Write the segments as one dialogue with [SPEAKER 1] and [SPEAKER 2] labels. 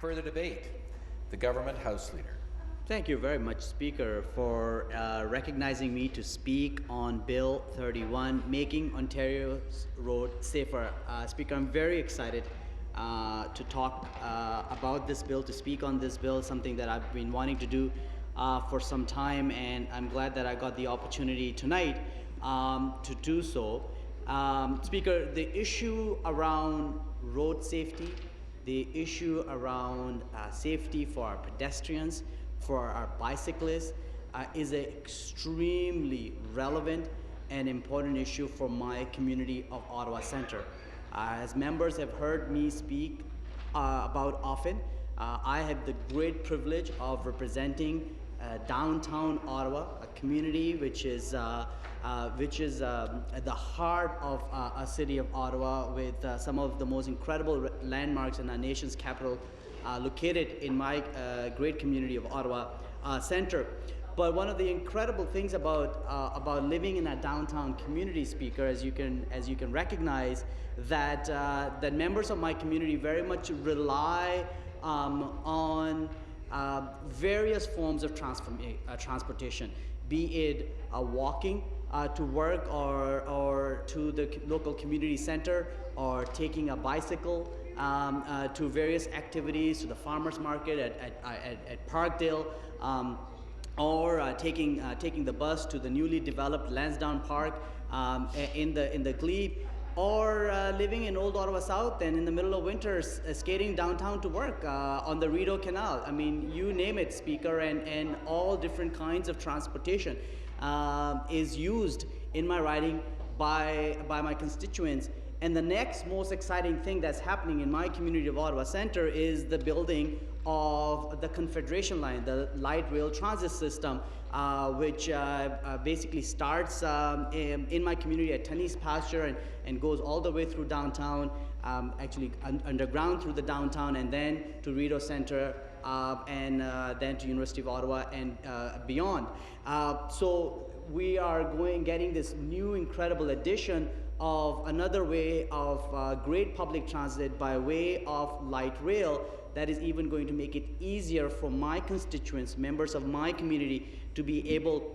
[SPEAKER 1] Further debate. The Government House Leader.
[SPEAKER 2] Thank you very much, Speaker, for recognizing me to speak on Bill 31, Making Ontario's Road Safer. Speaker, I'm very excited to talk about this bill, to speak on this bill, something that I've been wanting to do for some time, and I'm glad that I got the opportunity tonight to do so. Speaker, the issue around road safety, the issue around safety for our pedestrians, for our bicyclists, is an extremely relevant and important issue for my community of Ottawa Centre. As members have heard me speak about often, I have the great privilege of representing downtown Ottawa, a community which is at the heart of a city of Ottawa, with some of the most incredible landmarks in our nation's capital located in my great community of Ottawa Centre. But one of the incredible things about living in a downtown community, Speaker, as you can recognize, that that members of my community very much rely on various forms of transportation, be it walking to work or to the local community center, or taking a bicycle to various activities, to the farmers market at Parkdale, or taking the bus to the newly developed Lansdowne Park in the Glebe, or living in Old Ottawa South and in the middle of winter skating downtown to work on the Rideau Canal. I mean, you name it, Speaker, and all different kinds of transportation is used in my riding by my constituents. And the next most exciting thing that's happening in my community of Ottawa Centre is the building of the Confederation Line, the light rail transit system, which basically starts in my community at Tunney's Pasture and goes all the way through downtown, actually underground through the downtown, and then to Rideau Centre, and then to University of Ottawa and beyond. So we are getting this new incredible addition of another way of great public transit by way of light rail that is even going to make it easier for my constituents, members of my community, to be able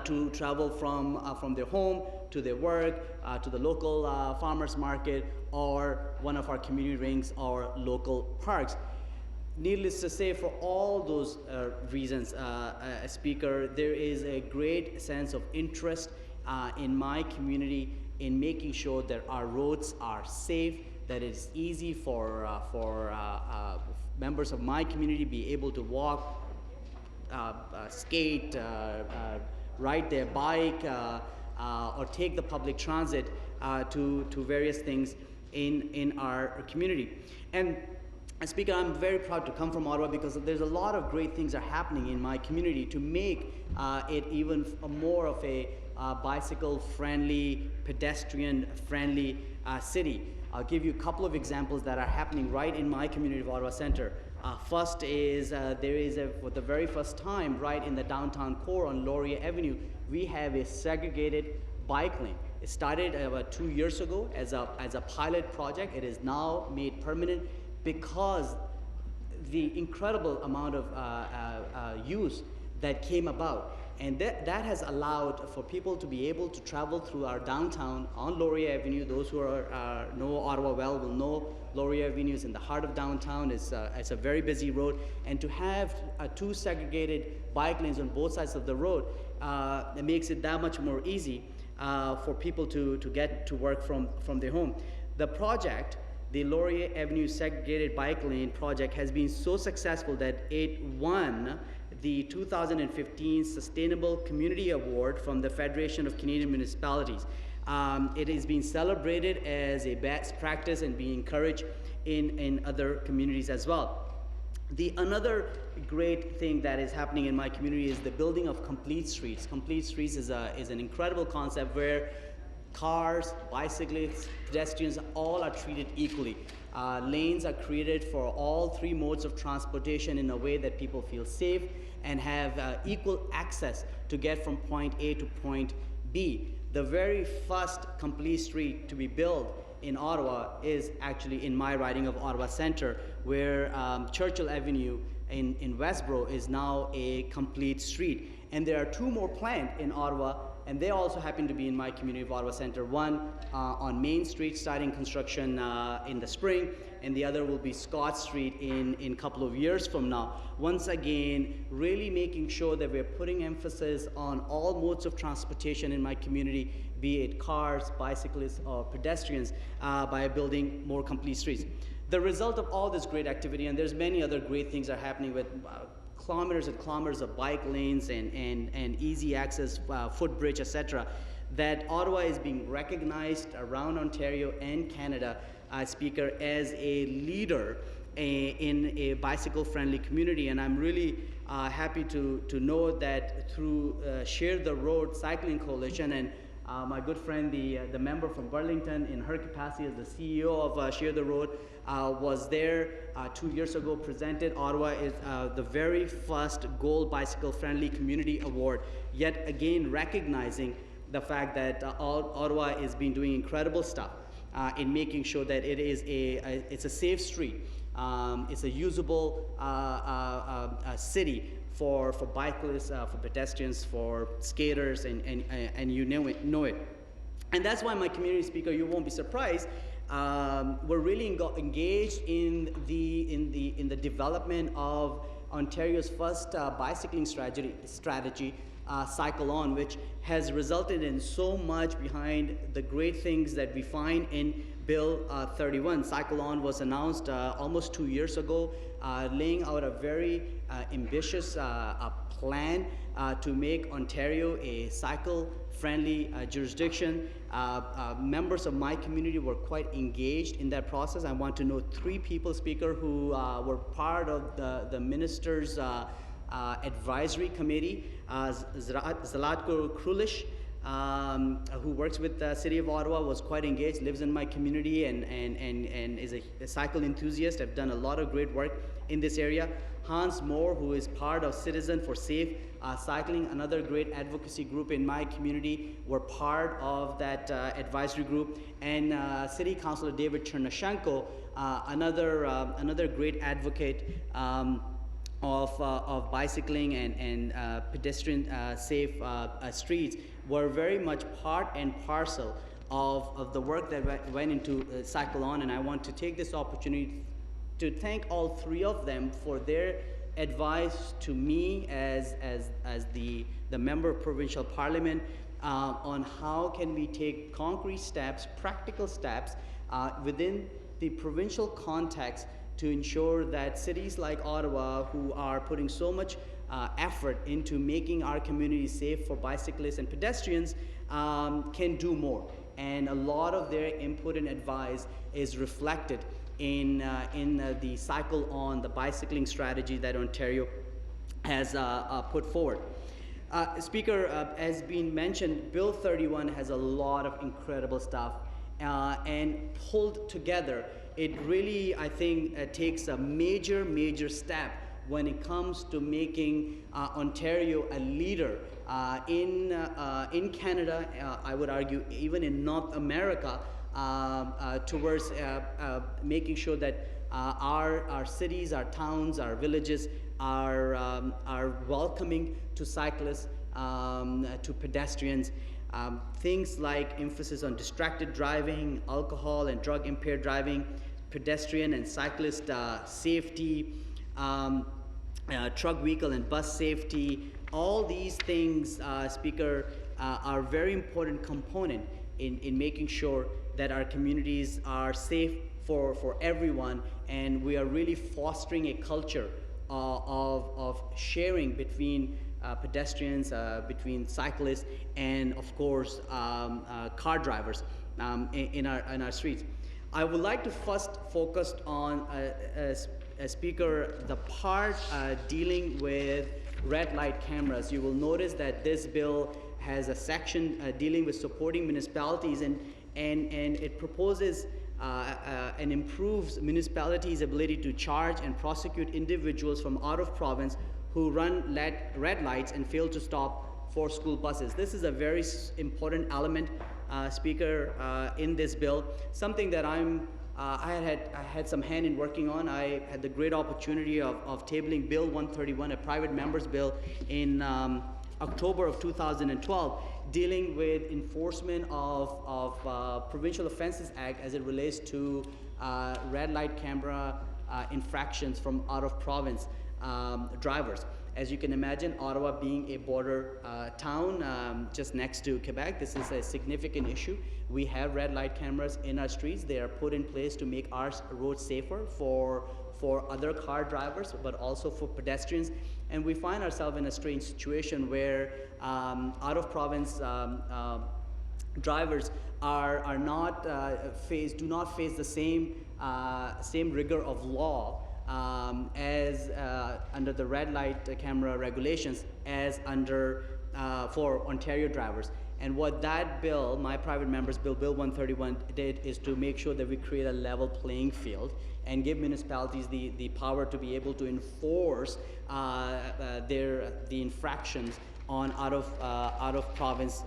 [SPEAKER 2] to travel from their home to their work, to the local farmers market, or one of our community rings or local parks. Needless to say, for all those reasons, Speaker, there is a great sense of interest in my community in making sure that our roads are safe, that it is easy for members of my community to be able to walk, skate, ride their bike, or take the public transit to various things in our community. And Speaker, I'm very proud to come from Ottawa because there's a lot of great things are happening in my community to make it even more of a bicycle-friendly, pedestrian-friendly city. I'll give you a couple of examples that are happening right in my community of Ottawa Centre. First is there is, for the very first time, right in the downtown core on Laurier Avenue, we have a segregated bike lane. It started about 2 years ago as a pilot project. It is now made permanent because the incredible amount of use that came about. And that has allowed for people to be able to travel through our downtown on Laurier Avenue. Those who know Ottawa well will know Laurier Avenue is in the heart of downtown. It's a very busy road. And to have two segregated bike lanes on both sides of the road, it makes it that much more easy for people to get to work from their home. The project, the Laurier Avenue Segregated Bike Lane project, has been so successful that it won the 2015 Sustainable Community Award from the Federation of Canadian Municipalities. It is being celebrated as a best practice and being encouraged in other communities as well. Another great thing that is happening in my community is the building of complete streets. Complete streets is an incredible concept where cars, bicyclists, pedestrians, all are treated equally. Lanes are created for all three modes of transportation in a way that people feel safe and have equal access to get from point A to point B. The very first complete street to be built in Ottawa is actually in my riding of Ottawa Centre, where Churchill Avenue in Westboro is now a complete street. And there are two more planned in Ottawa, and they also happen to be in my community of Ottawa Centre. One on Main Street, starting construction in the spring, and the other will be Scott Street in a couple of years from now. Once again, really making sure that we're putting emphasis on all modes of transportation in my community, be it cars, bicyclists, or pedestrians, by building more complete streets. The result of all this great activity, and there's many other great things are happening with kilometers and kilometers of bike lanes and easy access, footbridge, etc., that Ottawa is being recognized around Ontario and Canada, Speaker, as a leader in a bicycle-friendly community. And I'm really happy to know that through Share the Road Cycling Coalition, and my good friend, the member from Burlington, in her capacity as the CEO of Share the Road, was there 2 years ago, presented. Ottawa is the very first Gold Bicycle Friendly Community Award, yet again recognizing the fact that Ottawa has been doing incredible stuff in making sure that it's a safe street, it's a usable city for bicyclists, for pedestrians, for skaters, and you know it. And that's why my community, Speaker, you won't be surprised, we're really engaged in the development of Ontario's first bicycling strategy, Cycle On, which has resulted in so much behind the great things that we find in Bill 31. Cycle On was announced almost 2 years ago, laying out a very ambitious plan to make Ontario a cycle-friendly jurisdiction. Members of my community were quite engaged in that process. I want to note 3 people, Speaker, who were part of the minister's advisory committee. Zlatko Krulish, who works with the City of Ottawa, was quite engaged, lives in my community, and is a cycle enthusiast. I've done a lot of great work in this area. Hans Moore, who is part of Citizen for Safe Cycling, another great advocacy group in my community, were part of that advisory group. And City Councilor David Chernyshenko, another great advocate of bicycling and pedestrian safe streets, were very much part and parcel of the work that went into Cycle On. And I want to take this opportunity to thank all 3 of them for their advice to me as the member of provincial parliament on how can we take concrete steps, practical steps within the provincial context to ensure that cities like Ottawa, who are putting so much effort into making our communities safe for bicyclists and pedestrians, can do more. And a lot of their input and advice is reflected in the Cycle On, the bicycling strategy that Ontario has put forward. Speaker, as been mentioned, Bill 31 has a lot of incredible stuff, and pulled together, it really, I think, takes a major step when it comes to making Ontario a leader in Canada, I would argue even in North America, towards making sure that our cities, our towns, our villages are welcoming to cyclists, to pedestrians. Things like emphasis on distracted driving, alcohol and drug impaired driving, pedestrian and cyclist safety, truck vehicle and bus safety. All these things, Speaker, are very important component in making sure that our communities are safe for everyone, and we are really fostering a culture of sharing between pedestrians, between cyclists, and of course car drivers in our streets. I would like to first focus on, Speaker, the part dealing with red light cameras. You will notice that this bill has a section dealing with supporting municipalities, and it proposes and improves municipalities' ability to charge and prosecute individuals from out of province who run red lights and fail to stop for school buses. This is a very important element Speaker, in this bill, something that I had some hand in working on. I had the great opportunity of tabling Bill 131, a private member's bill, in October of 2012, dealing with enforcement of Provincial Offences Act as it relates to red light camera infractions from out of province drivers. As you can imagine, Ottawa being a border town just next to Quebec, this is a significant issue. We have red light cameras in our streets. They are put in place to make our roads safer for other car drivers, but also for pedestrians. And we find ourselves in a strange situation where out of province drivers are not do not face the same rigor of law as under the red light camera regulations as under for Ontario drivers. And what that bill, my private member's bill, Bill 131, did is to make sure that we create a level playing field and give municipalities the power to be able to enforce the infractions on out of province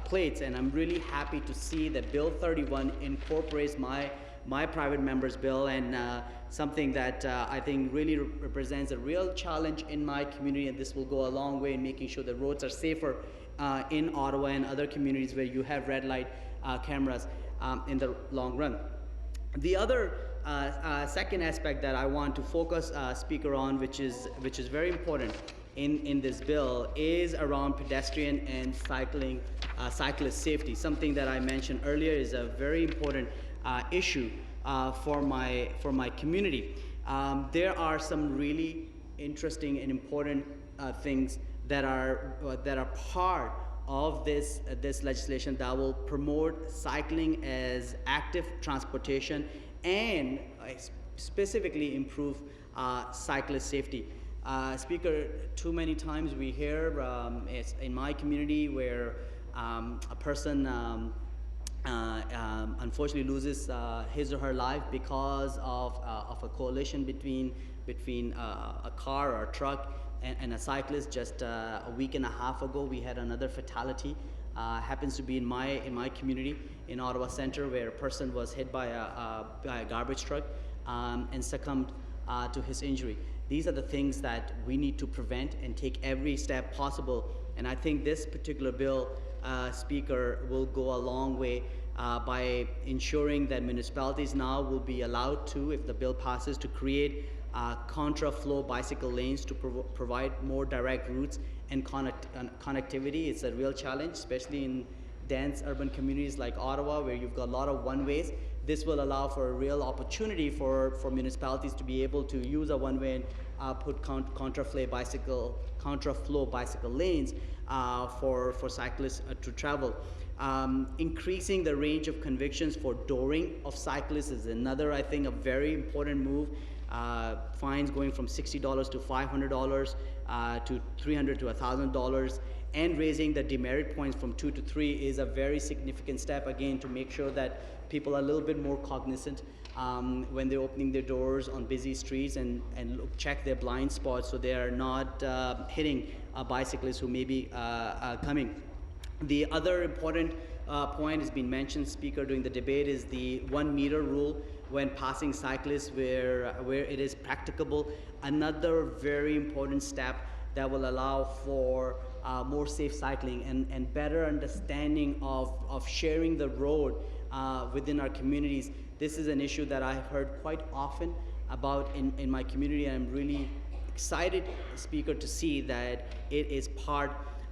[SPEAKER 2] plates. And I'm really happy to see that Bill 31 incorporates my private member's bill, and something that I think really represents a real challenge in my community, and this will go a long way in making sure that roads are safer in Ottawa and other communities where you have red light cameras in the long run. The other second aspect that I want to focus, Speaker, on, which is very important in this bill, is around pedestrian and cyclist safety. Something that I mentioned earlier is a very important issue for my community. There are some really interesting and important things that are part of this legislation that will promote cycling as active transportation and specifically improve cyclist safety. Speaker, too many times we hear in my community where a person unfortunately loses his or her life because of a collision between a car or a truck and a cyclist. Just a week and a half ago, we had another fatality. Happens to be in my community in Ottawa Centre, where a person was hit by a garbage truck and succumbed to his injury. These are the things that we need to prevent and take every step possible. And I think this particular bill, Speaker, will go a long way by ensuring that municipalities now will be allowed to, if the bill passes, to create contra-flow bicycle lanes to provide more direct routes and connectivity. It's a real challenge, especially in dense urban communities like Ottawa, where you've got a lot of one-ways. This will allow for a real opportunity for municipalities to be able to use a one-way and put contra-flow bicycle lanes for cyclists to travel. Increasing the range of convictions for dooring of cyclists is another, I think, a very important move. Fines going from $60 to $500 to $300 to $1,000, and raising the demerit points from 2 to 3 is a very significant step, again, to make sure that people are a little bit more cognizant when they're opening their doors on busy streets and check their blind spots so they are not hitting bicyclists who may be coming. The other important point has been mentioned, Speaker, during the debate, is the 1 meter rule when passing cyclists where it is practicable. Another very important step that will allow for more safe cycling and better understanding of sharing the road within our communities. This is an issue that I've heard quite often about in my community, and I'm really excited, Speaker, to see that it is part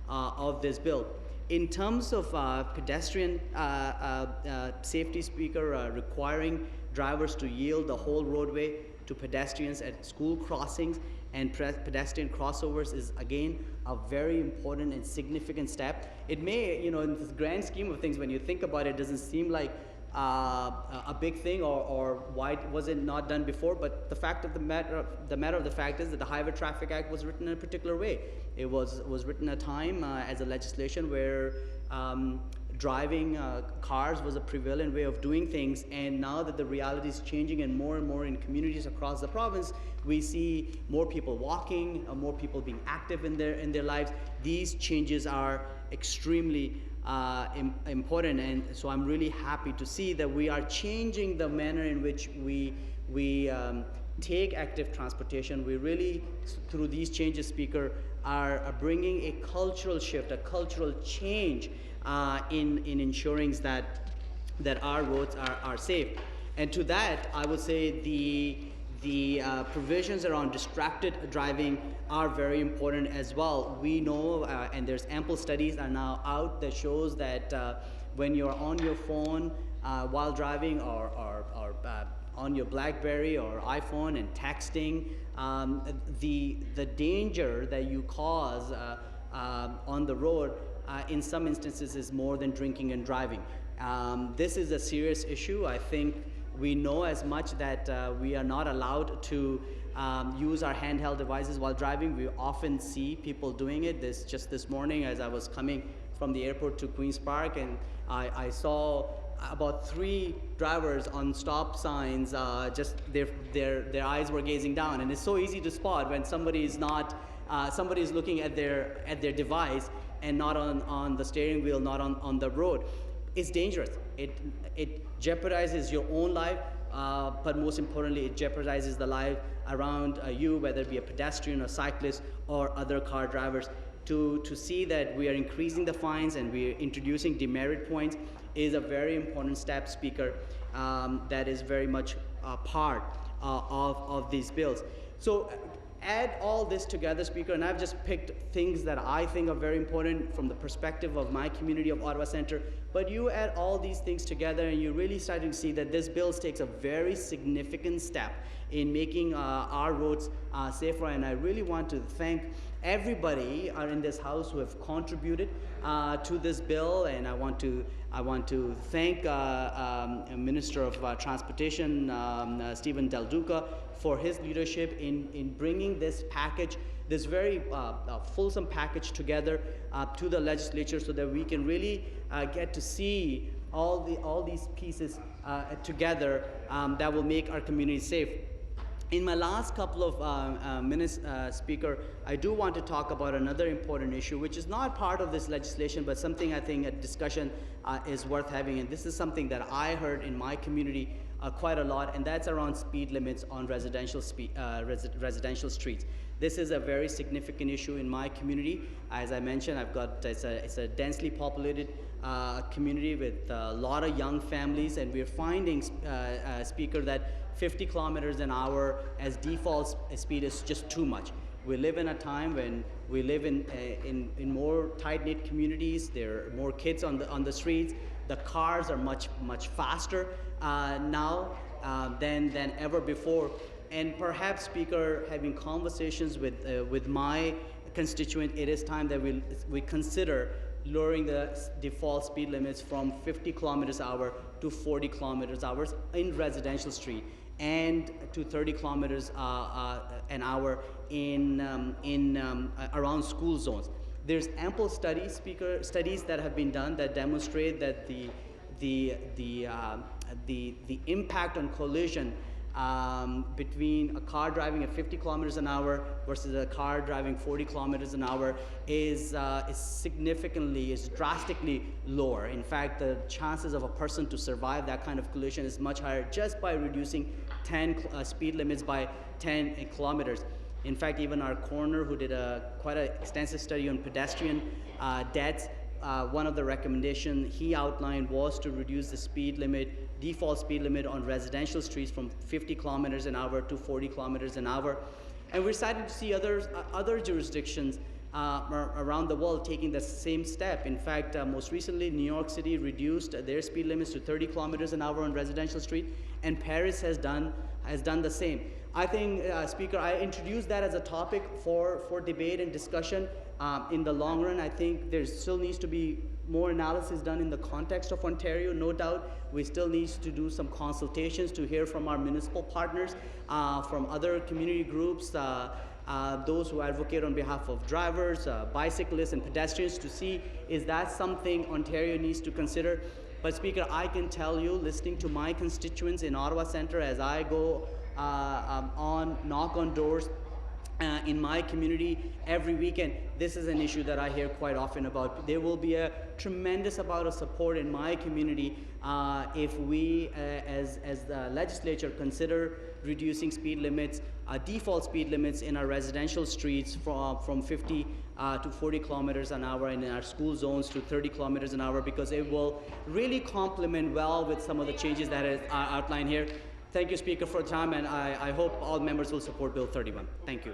[SPEAKER 2] of this bill. In terms of pedestrian safety, Speaker, requiring drivers to yield the whole roadway to pedestrians at school crossings and pedestrian crossovers is, again, a very important and significant step. It may, in this grand scheme of things, when you think about it, it doesn't seem like a big thing, or why was it not done before, but the matter of the fact is that the Highway Traffic Act was written in a particular way. It was written at a time as a legislation where driving cars was a prevalent way of doing things, and now that the reality is changing and more in communities across the province, we see more people walking, more people being active in their lives. These changes are extremely important, and so I'm really happy to see that we are changing the manner in which we take active transportation. We really, through these changes, Speaker, are bringing a cultural shift, a cultural change in ensuring that our roads are safe. And to that, I would say the provisions around distracted driving are very important as well. We know, and there's ample studies are now out that shows that when you're on your phone while driving, or on your BlackBerry or iPhone and texting, the danger that you cause on the road in some instances is more than drinking and driving. This is a serious issue. I think we know as much that we are not allowed to use our handheld devices while driving. We often see people doing it. Just this morning, as I was coming from the airport to Queen's Park, and I saw about 3 drivers on stop signs, just their eyes were gazing down, and it's so easy to spot when somebody is looking at their device and not on the steering wheel, not on the road. It's dangerous. It jeopardizes your own life, but most importantly, it jeopardizes the life around you, whether it be a pedestrian or cyclist or other car drivers. To see that we are increasing the fines and we are introducing demerit points is a very important step, Speaker, that is very much part of these bills. So add all this together, Speaker, and I've just picked things that I think are very important from the perspective of my community of Ottawa Centre, but you add all these things together and you really start to see that this bill takes a very significant step in making our roads safer, and I really want to thank everybody in this House who have contributed to this bill, and I want to thank Minister of Transportation Stephen Del Duca for his leadership in bringing this package, this very fulsome package together to the legislature, so that we can really get to see all these pieces together that will make our community safe. In my last couple of minutes, Speaker, I do want to talk about another important issue, which is not part of this legislation, but something I think a discussion is worth having. And this is something that I heard in my community quite a lot, and that's around speed limits on residential streets. This is a very significant issue in my community. As I mentioned, it's a densely populated community with a lot of young families, and we're finding, Speaker, that 50 kilometers an hour as default speed is just too much. We live in a time when we live in more tight-knit communities. There are more kids on the streets. The cars are much faster now than ever before. And perhaps, Speaker, having conversations with my constituent, it is time that we consider lowering the default speed limits from 50 kilometers an hour to 40 kilometers an hour in residential street, and to 30 kilometers an hour around school zones. There's ample studies, Speaker, studies that have been done that demonstrate that the impact on collision between a car driving at 50 kilometers an hour versus a car driving 40 kilometers an hour is drastically lower. In fact, the chances of a person to survive that kind of collision is much higher just by reducing speed limits by 10 kilometers. In fact, even our coroner, who did quite an extensive study on pedestrian deaths, one of the recommendations he outlined was to reduce the default speed limit on residential streets from 50 kilometers an hour to 40 kilometers an hour. And we're starting to see other jurisdictions around the world taking the same step. In fact, most recently, New York City reduced their speed limits to 30 kilometers an hour on residential street, and Paris has done the same. I think, Speaker, I introduced that as a topic for debate and discussion. In the long run, I think there still needs to be more analysis done in the context of Ontario. No doubt, we still need to do some consultations to hear from our municipal partners, from other community groups, those who advocate on behalf of drivers, bicyclists, and pedestrians, to see is that something Ontario needs to consider. But, Speaker, I can tell you, listening to my constituents in Ottawa Centre as I go knock on doors in my community every weekend. This is an issue that I hear quite often about. There will be a tremendous amount of support in my community if we, as the legislature, consider reducing speed limits, default speed limits in our residential streets from 50 to 40 kilometers an hour, and in our school zones to 30 kilometers an hour, because it will really complement well with some of the changes that are outlined here. Thank you, Speaker, for the time, and I hope all members will support Bill 31. Thank you.